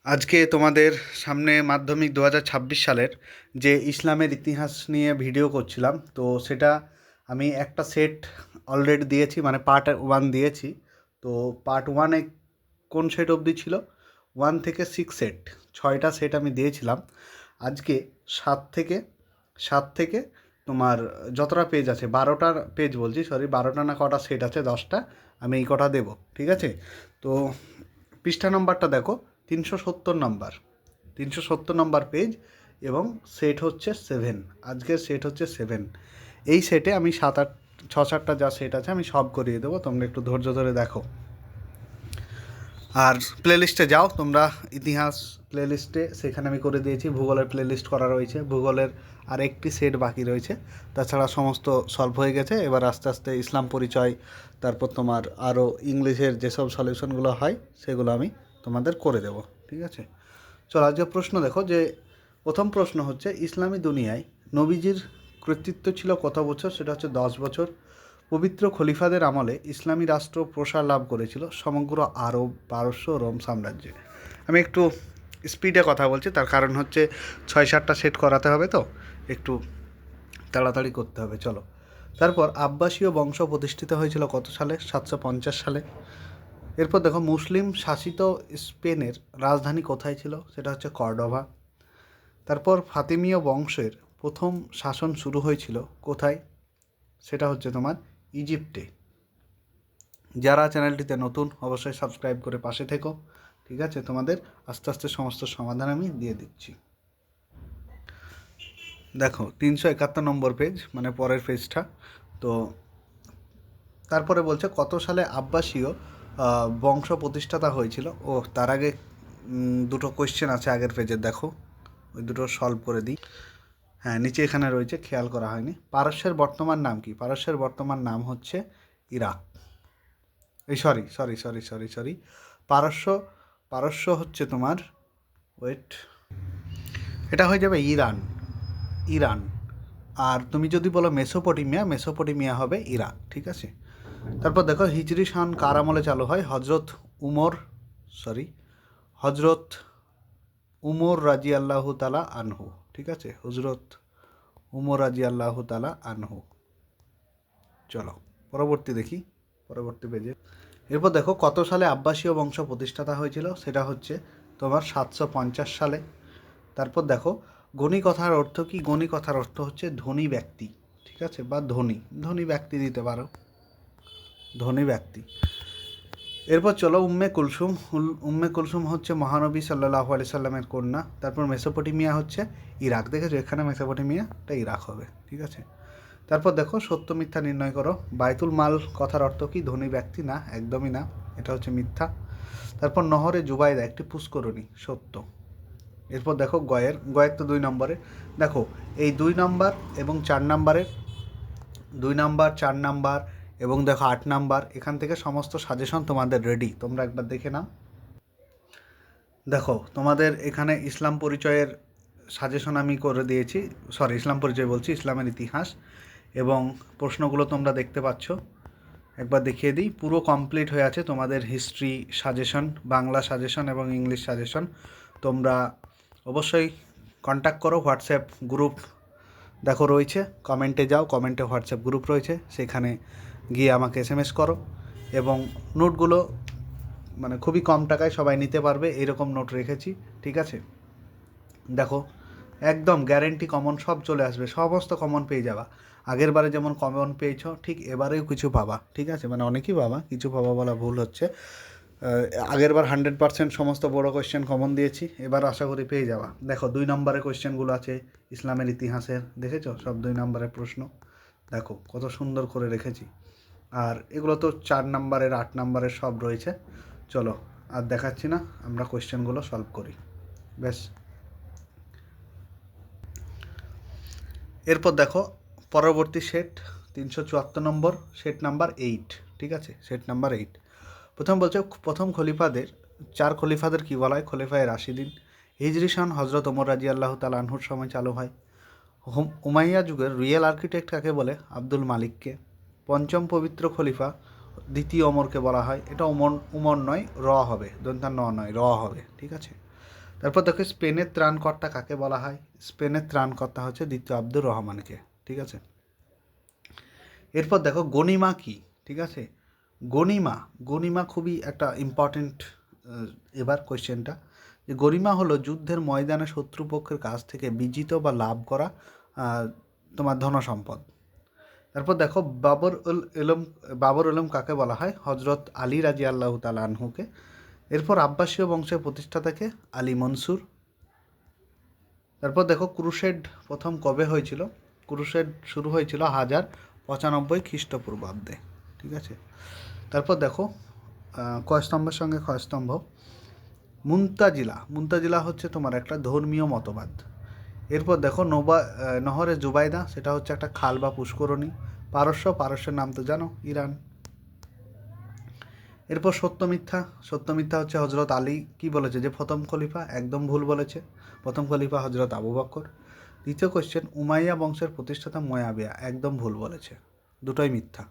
আজকে তোমাদের সামনে মাধ্যমিক 2026 সালের যে ইসলামের ইতিহাস নিয়ে ভিডিও করছিলাম, তো সেটা আমি একটা সেট অলরেডি দিয়েছি, মানে পার্ট 1 দিয়েছি। তো পার্ট 1-এ কোন সেট অবধি ছিল? 1 থেকে 6 সেট, 6টা সেট আমি দিয়েছিলাম। আজকে 7 থেকে তোমার যতটা পেজ আছে, 12টার পেজ বলছি, সরি, 12টা না কটা সেট আছে, 10টা, আমি এই কটা দেবো, ঠিক আছে? তো পৃষ্ঠা নম্বরটা দেখো, 370 নম্বর, 370 নম্বর পেজ, এবং সেট হচ্ছে 7। আজকের সেট হচ্ছে 7। এই সেটে আমি 7-8 যা সেট আছে আমি সব করিয়ে দেবো, তোমরা একটু ধৈর্য ধরে দেখো। আর প্লেলিস্টে যাও তোমরা, ইতিহাস প্লেলিস্টে, সেখানে আমি করে দিয়েছি। ভূগোলের প্লেলিস্ট করা রয়েছে, ভূগোলের আর একটি সেট বাকি রয়েছে, তাছাড়া সমস্ত সলভ হয়ে গেছে। এবার আস্তে আস্তে ইসলাম পরিচয়, তারপর তোমার আরও ইংলিশের যেসব সলিউশনগুলো হয় সেগুলো আমি তোমাদের করে দেব, ঠিক আছে? চলো, আজকে প্রশ্ন দেখো, যে প্রথম প্রশ্ন হচ্ছে, ইসলামী দুনিয়ায় নবীজির কর্তৃত্ব ছিল কত বছর? সেটা হচ্ছে 10 বছর। পবিত্র খলিফাদের আমলে ইসলামী রাষ্ট্র প্রসার লাভ করেছিল সমগ্র আরব, পারস্য, রোম সাম্রাজ্যে। আমি একটু স্পিডে কথা বলছি, তার কারণ হচ্ছে 6-7টা সেট করাতে হবে, তো একটু তাড়াতাড়ি করতে হবে। চলো, তারপর আব্বাসীয় বংশ প্রতিষ্ঠিত হয়েছিল কত সালে? 750 সালে। এরপর দেখো, মুসলিম শাসিত স্পেনের রাজধানী কোথায় ছিল? সেটা হচ্ছে কর্ডোভা। তারপর ফাতিমীয় বংশের প্রথম শাসন শুরু হয়েছিল কোথায়? সেটা হচ্ছে তোমার ইজিপ্টে। যারা চ্যানেলটিতে নতুন, অবশ্যই সাবস্ক্রাইব করে পাশে থেকো, ঠিক আছে? তোমাদের আস্তে আস্তে সমস্ত সমাধান আমি দিয়ে দিচ্ছি। দেখো, 371 নম্বর পেজ, মানে পরের পেজটা। তো তারপরে বলছে কত সালে আব্বাসীয় বংশ প্রতিষ্ঠাতা হয়েছিল। ও তার আগে দুটো কোয়েশ্চেন আছে আগের পেজে, দেখো ওই দুটো সলভ করে দিই। হ্যাঁ, নিচে এখানে রয়েছে, খেয়াল করা হয়নি। পারস্যের বর্তমান নাম কি? পারস্যের বর্তমান নাম হচ্ছে ইরাক। এই sorry sorry sorry sorry sorry পারস্য, পারস্য হচ্ছে তোমার, ওয়েট, এটা হয়ে যাবে ইরান, ইরান। আর তুমি যদি বলো মেসোপটেমিয়া, মেসোপটেমিয়া হবে ইরাক, ঠিক আছে? তারপর দেখো, হিজরি সন কার আমলে চালু হয়? হজরত উমর রাজি আল্লাহ তালা আনহু, ঠিক আছে? হজরত উমর রাজি আল্লাহ তালা আনহু। চলো পরবর্তী দেখি, পরবর্তী পেজে। এরপর দেখো, কত সালে আব্বাসীয় বংশ প্রতিষ্ঠাতা হয়েছিল? সেটা হচ্ছে তোমার 750 সালে। তারপর দেখো, গণি কথার অর্থ কি? গণি কথার অর্থ হচ্ছে ধনী ব্যক্তি, ঠিক আছে? বা ধনী, ধনী ব্যক্তি দিতে পারো, ধনী ব্যক্তি। এরপর চলো, উম্মে কুলসুম। উম্মে কুলসুম হচ্ছে মহানবী সাল্লাল্লাহু আলাইহি সাল্লামের কন্যা। তারপর মেসোপটেমিয়া হচ্ছে ইরাক, দেখেছো এখানে মেসোপটেমিয়াটা ইরাক হবে, ঠিক আছে? তারপর দেখো, সত্য মিথ্যা নির্ণয় করো। বাইতুল মাল কথার অর্থ কি? ধনী ব্যক্তি না, একদমই না, এটা হচ্ছে মিথ্যা। তারপর নহরে জুবাইদা একটি পুষ্করণী, সত্য। এরপর দেখো, গয়ের তো 2 নম্বরে। দেখো, এই 2 নম্বর এবং 4 নম্বরের, 2 নাম্বার, 4 নাম্বার এবং দেখো 8 নাম্বার, এখান থেকে সমস্ত সাজেশন তোমাদের রেডি, তোমরা একবার দেখে নাও। দেখো, তোমাদের এখানে ইসলাম পরিচয়ের সাজেশন আমি করে দিয়েছি, সরি, ইসলাম পরিচয় বলছি, ইসলামের ইতিহাস, এবং প্রশ্নগুলো তোমরা দেখতে পাচ্ছ। একবার দেখিয়ে দিই, পুরো কমপ্লিট হয়ে আছে তোমাদের হিস্ট্রি সাজেশন, বাংলা সাজেশন এবং ইংলিশ সাজেশন। তোমরা অবশ্যই কন্ট্যাক্ট করো, হোয়াটসঅ্যাপ গ্রুপ দেখো রয়েছে, কমেন্টে যাও, কমেন্টে হোয়াটসঅ্যাপ গ্রুপ রয়েছে, সেখানে গিয়ে আমাকে এসএমএস করো। এবং নোটগুলো মানে খুবই কম টাকায় সবাই নিতে পারবে, এরকম নোট রেখেছি, ঠিক আছে? দেখো, একদম গ্যারেন্টি কমন সব চলে আসবে, সমস্ত কমন পেয়ে যাবা। আগের বারে যেমন কমন পেয়েছো, ঠিক এবারেও কিছু পাবা, ঠিক আছে? মানে অনেকই পাবা, কিছু পাবা বলা ভুল হচ্ছে। আগের বার 100% সমস্ত বড় কোয়েশ্চেন কমন দিয়েছি, এবার আশা করি পেয়ে যাবা। দেখো, 2 নম্বরের কোয়েশ্চেনগুলো আছে ইসলামের ইতিহাসের, দেখেছো? সব 2 নম্বরের প্রশ্ন, দেখো কত সুন্দর করে রেখেছি। আর এগুলো তো 4 নম্বরের, 8 নম্বরের সব রয়েছে। চলো আর দেখাচ্ছি না, আমরা কোয়েশ্চেনগুলো সলভ করি, ব্যাস। এরপর দেখো, পরবর্তী সেট 374 নম্বর, সেট নাম্বার 8, ঠিক আছে? সেট নাম্বার 8 প্রথম বলছে, প্রথম খলিফাদের, 4 খলিফাদের কী বলা হয়? খলিফায়ে রাশিদিন। হিজরি সন হজরত ওমর রাজি আল্লাহ তাআলা আনহুর সময় চালু হয়। উমাইয়া যুগের রিয়েল আর্কিটেক্ট কাকে বলে? আব্দুল মালিককে। পঞ্চম পবিত্র খলিফা দ্বিতীয় ওমরকে বলা হয়। এটা উমর নয়, র হবে, দন্তান ন নয়, র হবে, ঠিক আছে? তারপর দেখো স্পেনের ত্রাণকর্তা কাকে বলা হয়? স্পেনের ত্রাণকর্তা হচ্ছে দ্বিতীয় আব্দুর রহমানকে, ঠিক আছে। এরপর দেখো গনিমা কি, ঠিক আছে। গনিমা, গনিমা খুবই একটা ইম্পর্টেন্ট এবার কোয়েশ্চেনটা, যে গনিমা হলো যুদ্ধের ময়দানে শত্রুপক্ষের কাছ থেকে বিজিত বা লাভ করা তোমার ধনসম্পদ। তারপর দেখো বাবর উলম কাকে বলা হয়? হজরত আলী রাজি আল্লাহ তাআলা আনহুকে। এরপর আব্বাসীয় বংশের প্রতিষ্ঠাতাকে? আলী মনসুর। তারপর দেখো ক্রুসেড প্রথম কবে হয়েছিল? ক্রুসেড শুরু হয়েছিল 1095 খ্রিস্টপূর্বাব্দে, ঠিক আছে। তারপর দেখো কয়স্তম্ভের সঙ্গে ক্ষয়স্তম্ভ। মুনতাজিলা হচ্ছে তোমার একটা ধর্মীয় মতবাদ। এরপর দেখো নহরে জুবাইদা, সেটা হচ্ছে একটা খাল বা পুষ্করণী। পারস্যের নাম তো জানো, ইরান। এরপর সত্য মিথ্যা হচ্ছে হজরত আলী কি বলেছে যে প্রথম খলিফা, একদম ভুল বলেছে। প্রথম খলিফা হজরত আবু বকর। দ্বিতীয় কোয়েশ্চেন, উমাইয়া বংশের প্রতিষ্ঠাতা মুয়াবিয়া, একদম ভুল বলেছে, দুটোই মিথ্যা।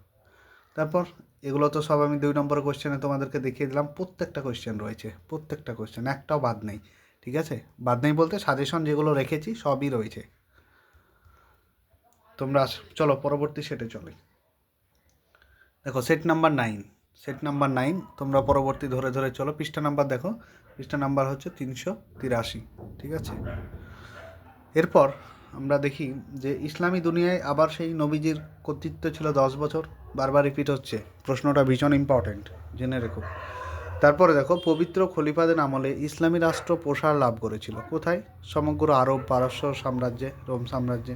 তারপর এগুলো তো সব আমি 2 নম্বর কোয়েশ্চেনে তোমাদেরকে দেখিয়ে দিলাম, প্রত্যেকটা কোয়েশ্চেন রয়েছে, প্রত্যেকটা কোয়েশ্চেন, একটাও বাদ নেই, ঠিক আছে। বাদ নেই বলতে সাজেশন যেগুলো রেখেছি সবই রয়েছে। তোমরা চলো পরবর্তী সেটে চলো। দেখো সেট নাম্বার 9 তোমরা পরবর্তী ধরে ধরে চলো। পৃষ্ঠা নাম্বার দেখো, পৃষ্ঠা নাম্বার হচ্ছে 383, ঠিক আছে। এরপর আমরা দেখি যে ইসলামী দুনিয়ায় আবার সেই নবীজির কর্তৃত্ব ছিল 10 বছর, বারবার রিপিট হচ্ছে, প্রশ্নটা ভীষণ ইম্পর্টেন্ট, জেনে রেখো। তারপরে দেখো পবিত্র খলিফাদের আমলে ইসলামী রাষ্ট্র প্রসার লাভ করেছিল কোথায়? সমগ্র আরব, পারস্য সাম্রাজ্যে, রোম সাম্রাজ্যে।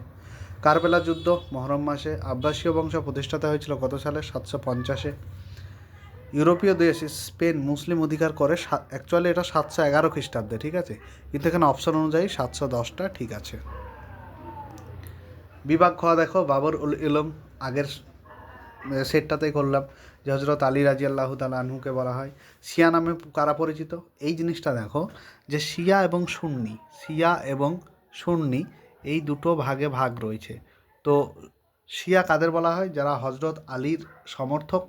কারবেলা যুদ্ধ মহরম মাসে। আব্বাসীয় বংশ প্রতিষ্ঠাতা হয়েছিল কত সালে? 750-এ। ইউরোপীয় দেশ স্পেন মুসলিম অধিকার করে অ্যাকচুয়ালি এটা 711 খ্রিস্টাব্দে, ঠিক আছে, কিন্তু এখানে অপশন অনুযায়ী 710টা ঠিক আছে। বিভাগ খ দেখো বাবর উল ইলম, আগের সেটটাতেই করলাম যে হজরত আলী রাজি আল্লাহ তাআলা আনহুকে বলা হয়। শিয়া নামে কারা পরিচিত? এই জিনিসটা দেখো যে শিয়া এবং সুন্নি এই দুটো ভাগে ভাগ রয়েছে। তো শিয়া কাদের বলা হয়? যারা হজরত আলীর সমর্থক,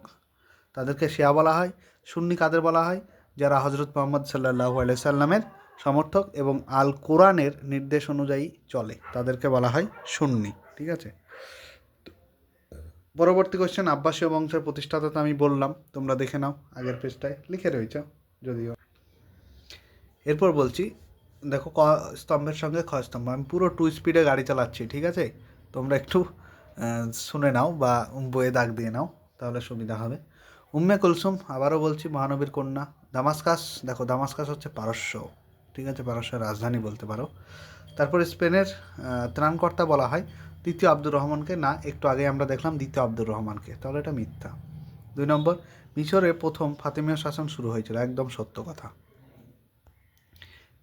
তাদেরকে শিয়া বলা হয়। সুন্নি কাদের বলা হয়? যারা হজরত মুহাম্মদ সাল্লাল্লাহু আলাইহি সাল্লামের সমর্থক এবং আল কোরআনের নির্দেশ অনুযায়ী চলে, তাদেরকে বলা হয় সুন্নি, ঠিক আছে। পরবর্তী কোয়েশ্চেন, আব্বাসীয় বংশের প্রতিষ্ঠাতা তো আমি বললাম, তোমরা দেখে নাও, আগের পেজটায় লিখে রয়েছে যদিও। এরপর বলছি দেখো ক স্তম্ভের সঙ্গে খ স্তম্ভ, আমি পুরো 2 স্পিডে গাড়ি চালাচ্ছি, ঠিক আছে। তোমরা একটু শুনে নাও বা বইয়ে দাগ দিয়ে নাও, তাহলে সুবিধা হবে। উম্মে কুলসুম, আবারও বলছি, মহানবীর কন্যা। দামাস্কাস, দেখো দামাস্কাস হচ্ছে পারস্য, ঠিক আছে, পারস্যের রাজধানী বলতে পারো। তারপর স্পেনের ত্রাণকর্তা বলা হয় দ্বিতীয় আব্দুর রহমানকে, না, একটু আগে আমরা দেখলাম দ্বিতীয় আব্দুর রহমানকে, তাহলে এটা মিথ্যা। 2 নম্বর, মিশরে প্রথম ফাতেমীয় শাসন শুরু হয়েছিল, একদম সত্য কথা।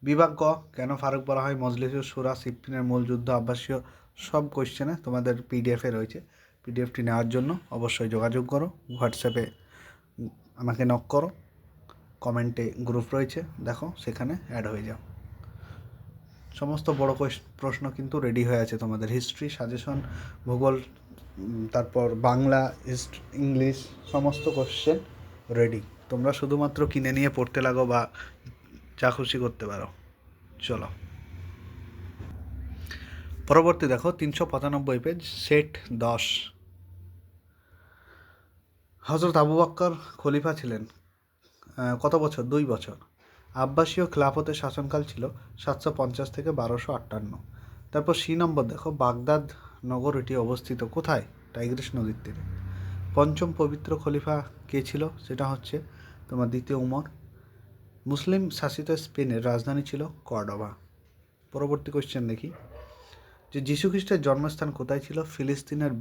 বিভাগ গ, কেন ফারুক বলা হয়? মজলিসুস শুরা, সিফফিনের মূল যুদ্ধ, আব্বাসীয়, সব কোয়েশ্চেনে তোমাদের পিডিএফে রয়েছে। পিডিএফটি নেওয়ার জন্য অবশ্যই যোগাযোগ করো, হোয়াটসঅ্যাপে আমাকে নক করো, কমেন্টে গ্রুপ রয়েছে, দেখো সেখানে অ্যাড হয়ে যাও। সমস্ত বড় প্রশ্ন কিন্তু রেডি হয়ে আছে তোমাদের, হিস্ট্রি, সাজেশন, ভূগোল, তারপর বাংলা, ইংলিশ, সমস্ত কোশ্চেন রেডি। তোমরা শুধুমাত্র কিনে নিয়ে পড়তে লাগো বা যা খুশি করতে পারো। চলো পরবর্তী দেখো 395 পেজ, সেট 10। হজরত আবু বকর খলিফা ছিলেন কত বছর? 2 বছর। আব্বাসীয় খেলাফতের শাসনকাল ছিল 750 থেকে 1258। তারপর সি নম্বর দেখো, বাগদাদ নগর এটি অবস্থিত কোথায়? টাইগ্রিস নদীর তীরে। পঞ্চম পবিত্র খলিফা কে ছিল? সেটা হচ্ছে তোমার দ্বিতীয় উমর। মুসলিম শাসিত স্পেনের রাজধানী ছিল কর্ডোবা। পরবর্তী কোয়েশ্চেন দেখি, যে যীশু খ্রিস্টের জন্মস্থান কোথায় ছিল? ফিলিস্তিনের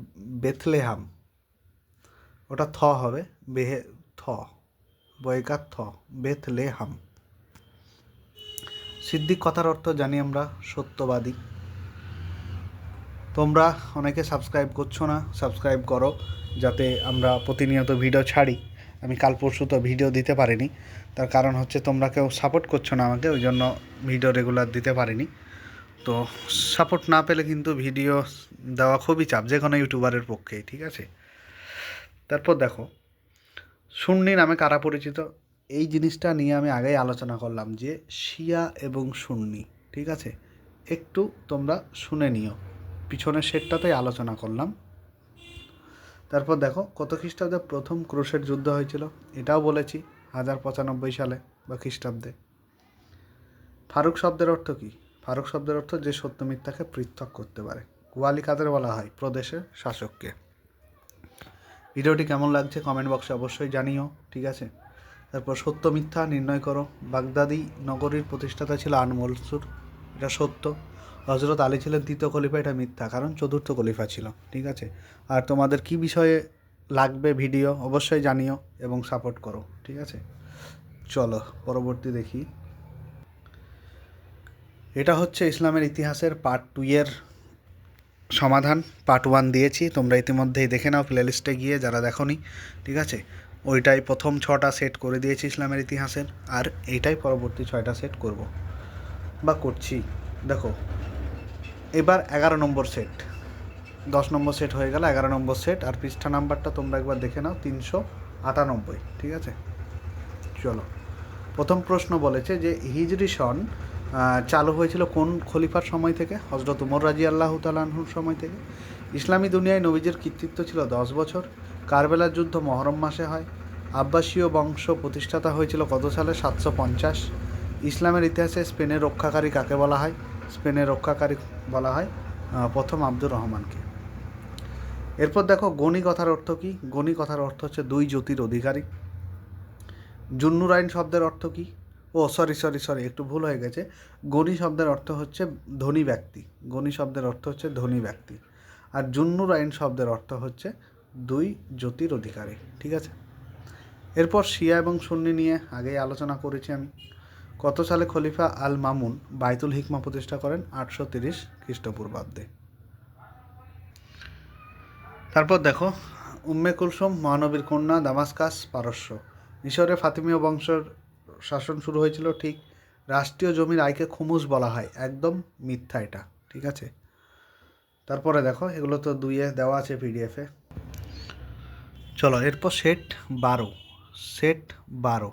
বেথলেহাম, ওটা থ হবে, থ, বয়কার থ, বেথলেহাম। সিদ্দিক কথার অর্থ জানি আমরা সত্যবাদী। তোমরা অনেকে সাবস্ক্রাইব করছো না, সাবস্ক্রাইব করো যাতে আমরা প্রতিনিয়ত ভিডিও ছাড়ি। আমি কাল পরশু তো ভিডিও দিতে পারিনি, তার কারণ হচ্ছে তোমরা কেউ সাপোর্ট করছো না আমাকে, ওই জন্য ভিডিও রেগুলার দিতে পারিনি। তো সাপোর্ট না পেলে কিন্তু ভিডিও দেওয়া খুবই চাপ, যে কোনো ইউটিউবারের পক্ষেই, ঠিক আছে। তারপর দেখো সুন্নি নামে কারা পরিচিত? এই জিনিসটা নিয়ে আমি আগেই আলোচনা করলাম যে শিয়া এবং সুন্নি, ঠিক আছে, একটু তোমরা শুনে নিও, পিছনের সেটটাতেই আলোচনা করলাম। তারপর দেখো কত খ্রিস্টাব্দে প্রথম ক্রুসেড যুদ্ধ হয়েছিল, এটাও বলেছি 1095 সালে বা খ্রিস্টাব্দে। ফারুক শব্দের অর্থ কী? ফারুক শব্দের অর্থ যে সত্য মিথ্যাকে পৃথক করতে পারে। ওয়ালি কাদের বলা হয়? প্রদেশের শাসককে। ভিডিওটি কেমন লাগছে কমেন্ট বক্সে অবশ্যই জানিও, ঠিক আছে। তারপর সত্য মিথ্যা নির্ণয় করো। বাগদাদি নগরীর প্রতিষ্ঠাতা ছিল আল-মনসুর, এটা সত্য। হজরত আলী ছিলেন তৃতীয় খলিফা, এটা মিথ্যা, কারণ চতুর্থ খলিফা ছিল, ঠিক আছে। আর তোমাদের কি বিষয়ে লাগবে ভিডিও অবশ্যই জানিও এবং সাপোর্ট করো, ঠিক আছে। চলো পরবর্তী দেখি। এটা হচ্ছে ইসলামের ইতিহাসের পার্ট 2 এর সমাধান। পার্ট 1 দিয়েছি, তোমরা ইতিমধ্যেই দেখে নাও প্লেলিস্টে গিয়ে যারা দেখোনি, ঠিক আছে। ওইটাই প্রথম 6টা সেট করে দিয়েছি ইসলামের ইতিহাসের, আর এইটাই পরবর্তী 6টা সেট করব বা করছি। দেখো এবার 11 নম্বর সেট, 10 নম্বর সেট হয়ে গেল, 11 নম্বর সেট। আর পৃষ্ঠা নাম্বারটা তোমরা একবার দেখে নাও, 398, ঠিক আছে। চলো, প্রথম প্রশ্ন বলেছে যে হিজরি সন চালু হয়েছিল কোন খলিফার সময় থেকে? হজরত উমর রাদিয়াল্লাহু তাআলা আনহুর সময় থেকে। ইসলামী দুনিয়ায় নবীজির কৃতিত্ব ছিল 10 বছর। কারবেলার যুদ্ধ মহরম মাসে হয়। আব্বাসীয় বংশ প্রতিষ্ঠাতা হয়েছিল কত সালে? 750। ইসলামের ইতিহাসে স্পেনের রক্ষাকারী কাকে বলা হয়? স্পেনের রক্ষাকারী বলা হয় প্রথম আব্দুর রহমানকে। এরপর দেখো গণি কথার অর্থ কী? গণি কথার অর্থ হচ্ছে দুই জ্যোতির অধিকারী। জুন্নুরাইন শব্দের অর্থ কী? সরি একটু ভুল হয়ে গেছে। গণি শব্দের অর্থ হচ্ছে ধনী ব্যক্তি। গণি শব্দের অর্থ হচ্ছে ধনী ব্যক্তি। আর জুন্নুরাইন শব্দের অর্থ হচ্ছে দুই জ্যোতির অধিকারী, ঠিক আছে। এরপর শিয়া এবং সুন্নি নিয়ে আগেই আলোচনা করেছি আমি। কত সালে খলিফা আল মামুন বাইতুল হিকমা প্রতিষ্ঠা করেন? 830 খ্রিস্টপূর্বাব্দে। তারপর দেখো উম্মে কুলসুম মহানবীর কন্যা, দামাস্কাস পারস্য। মিশরে ফাতিমীয় বংশের শাসন শুরু হয়েছিল, ঠিক। রাষ্ট্রীয় জমির আয়কে খুমুস বলা হয়, একদম মিথ্যা এটা, ঠিক আছে। তারপরে দেখো এগুলো তো 2-এ দেওয়া আছে পিডিএফে। চলো এরপর সেট 12, সেট 12,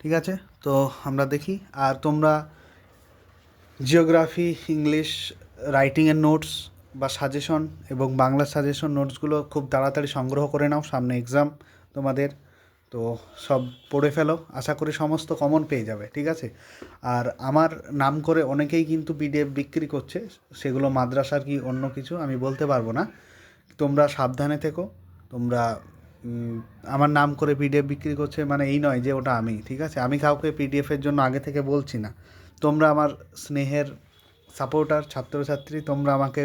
ঠিক আছে। তো আমরা দেখি। আর তোমরা জিওগ্রাফি, ইংলিশ রাইটিংয়ের নোটস বা সাজেশন এবং বাংলা সাজেশন নোটসগুলো খুব তাড়াতাড়ি সংগ্রহ করে নাও, সামনে এক্সাম তোমাদের। তো সব পড়ে ফেলো, আশা করি সমস্ত কমন পেয়ে যাবে, ঠিক আছে। আর আমার নাম করে অনেকেই কিন্তু পিডিএফ বিক্রি করছে, সেগুলো মাদ্রাসার কি অন্য কিছু আমি বলতে পারবো না। তোমরা সাবধানে থেকো। তোমরা আমার নাম করে পিডিএফ বিক্রি করছে মানে এই নয় যে ওটা আমি, ঠিক আছে। আমি কাউকে পিডিএফের জন্য আগে থেকে বলছি না। তোমরা আমার স্নেহের সাপোর্টার, ছাত্রছাত্রী, তোমরা আমাকে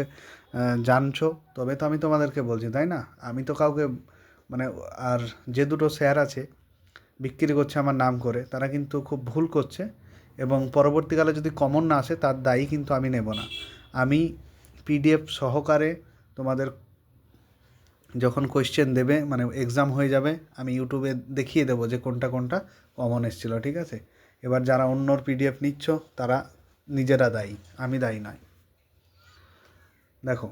জানছো, তবে তো আমি তোমাদেরকে বলছি, তাই না? আমি তো কাউকে মানে, আর যে দুটো স্যার আছে বিক্রি করছে আমার নাম করে, তারা কিন্তু খুব ভুল করছে, এবং পরবর্তীকালে যদি কমন না আসে তার দায়ী কিন্তু আমি নেব না। আমি পিডিএফ সহকারে তোমাদের যখন কোয়েশ্চেন দেবে, মানে এক্সাম হয়ে যাবে, আমি ইউটিউবে দেখিয়ে দেবো যে কোনটা কোনটা কমন এসেছিল, ঠিক আছে। এবার যারা অন্যর পিডিএফ নিচ্ছ তারা নিজেরা দায়ী, আমি দায়ী নয়। দেখো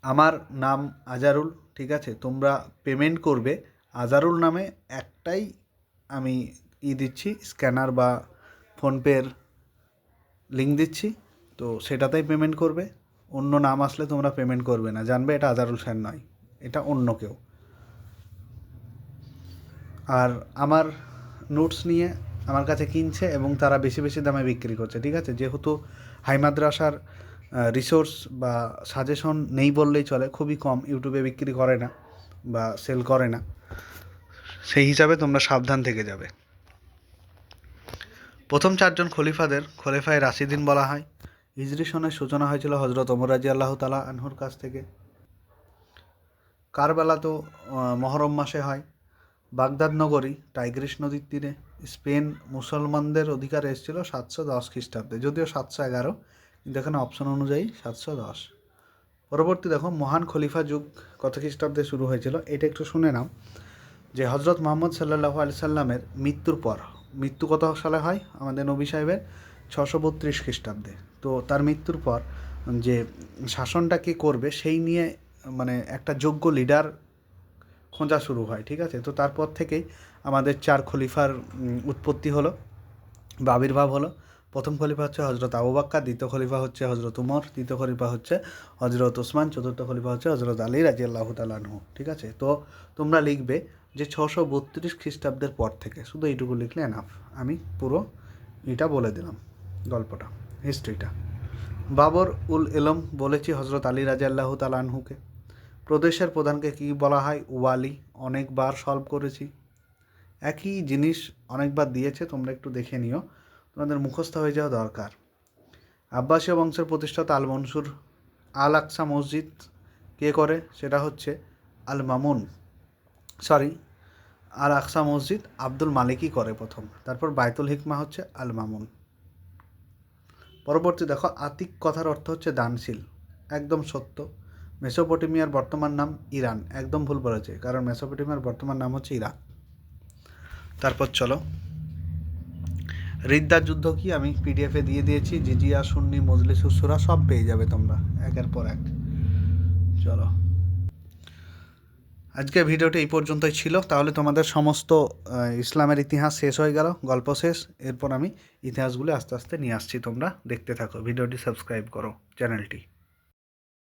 আমার নাম আজারুল, ঠিক আছে। তোমরা পেমেন্ট করবে আজারুল নামে, একটাই আমি দিচ্ছি, স্ক্যানার বা ফোনপের লিঙ্ক দিচ্ছি, তো সেটাতেই পেমেন্ট করবে। অন্য নাম আসলে তোমরা পেমেন্ট করবে না, জানবে এটা আজারুল স্যার নয়, এটা অন্য কেউ। আর আমার নোটস নিয়ে আমার কাছে কিনছে এবং তারা বেশি বেশি দামে বিক্রি করছে, ঠিক আছে। যেহেতু হাই মাদ্রাসার রিসোর্স বা সাজেশন নেই বললেই চলে, খুবই কম, ইউটিউবে বিক্রি করে না বা সেল করে না, সেই হিসাবে তোমরা সাবধান থেকে যাবে। প্রথম 4জন খলিফাদের খলিফায়ে রাশিদিন বলা হয়। হিজরি সনের সূচনা হয়েছিল হজরত ওমর রাদিয়াল্লাহু তাআলা আনহুর কাছ থেকে। কারবালা তো মহরম মাসে হয়। বাগদাদ নগরী টাইগ্রিস নদীর তীরে। স্পেন মুসলমানদের অধিকারে এসেছিল 710 খ্রিস্টাব্দে, যদিও 711, কিন্তু এখানে অপশন অনুযায়ী 710। পরবর্তী দেখো মহান খলিফা যুগ কত খ্রিস্টাব্দে শুরু হয়েছিল, এটা একটু শুনে নাও। যে হজরত মুহাম্মদ সাল্লাল্লাহু আলাইহি সাল্লামের মৃত্যুর পর, মৃত্যু কত সালে হয় আমাদের নবী সাহেবের? 632 খ্রিস্টাব্দে। তো তার মৃত্যুর পর যে শাসনটা কে করবে সেই নিয়ে মানে একটা যোগ্য লিডার খোঁজা শুরু হয়, ঠিক আছে। তো তারপর থেকেই আমাদের 4 খলিফার উৎপত্তি হলো বা আবির্ভাব হলো। প্রথম খলিফা হচ্ছে হজরত আবু বকর, দ্বিতীয় খলিফা হচ্ছে হজরত উমর, তৃতীয় খলিফা হচ্ছে হজরত ওসমান, চতুর্থ খলিফা হচ্ছে হজরত আলী রাদিয়াল্লাহু তাআলা আনহু। ঠিক আছে, তো তোমরা লিখবে যে 632 খ্রিস্টাব্দের পর থেকে, শুধু এইটুকু লিখলে এনাফ। আমি পুরো এটা বলে দিলাম, গল্পটা, হিস্ট্রিটা। বাবর উল এলম বলেছি হজরত আলী রাদিয়াল্লাহু তাআলা আনহুকে। প্রদেশের প্রধানকে কি বলা হয়? ওয়ালি। অনেকবার সলভ করেছি, একই জিনিস অনেকবার দিয়েছে, তোমরা একটু দেখে নিও, তোমাদের মুখস্থ হয়ে যাওয়া দরকার। আব্বাসীয় বংশের প্রতিষ্ঠাতা আল মনসুর। আল আকসা মসজিদ কে করে? সেটা হচ্ছে আল মামুন, সরি, আল আকসা মসজিদ আব্দুল মালিকই করে প্রথম, তারপর বায়তুল হিকমা হচ্ছে আল মামুন। পরবর্তী দেখো, আতিক কথার অর্থ হচ্ছে দানশীল, একদম সত্য। মেসোপটেমিয়ার বর্তমান নাম ইরান, একদম ভুল বলেছে, কারণ মেসোপটেমিয়ার বর্তমান নাম হচ্ছে ইরাক। তারপর চলো, রিদ্দার যুদ্ধ কি? আমি পিডিএফে দিয়ে দিয়েছি, জিজিয়া, সুন্নি, মজলিস উসুরা সব পেয়ে যাবে তোমরা একের পর এক। চলো, আজকে ভিডিওটি এই পর্যন্তই ছিল। তাহলে তোমাদের সমস্ত ইসলামের ইতিহাস শেষ হয়ে গেল, গল্প শেষ। এরপর আমি ইতিহাসগুলো আস্তে আস্তে নিয়ে আসছি, তোমরা দেখতে থাকো, ভিডিওটি সাবস্ক্রাইব করো চ্যানেলটি।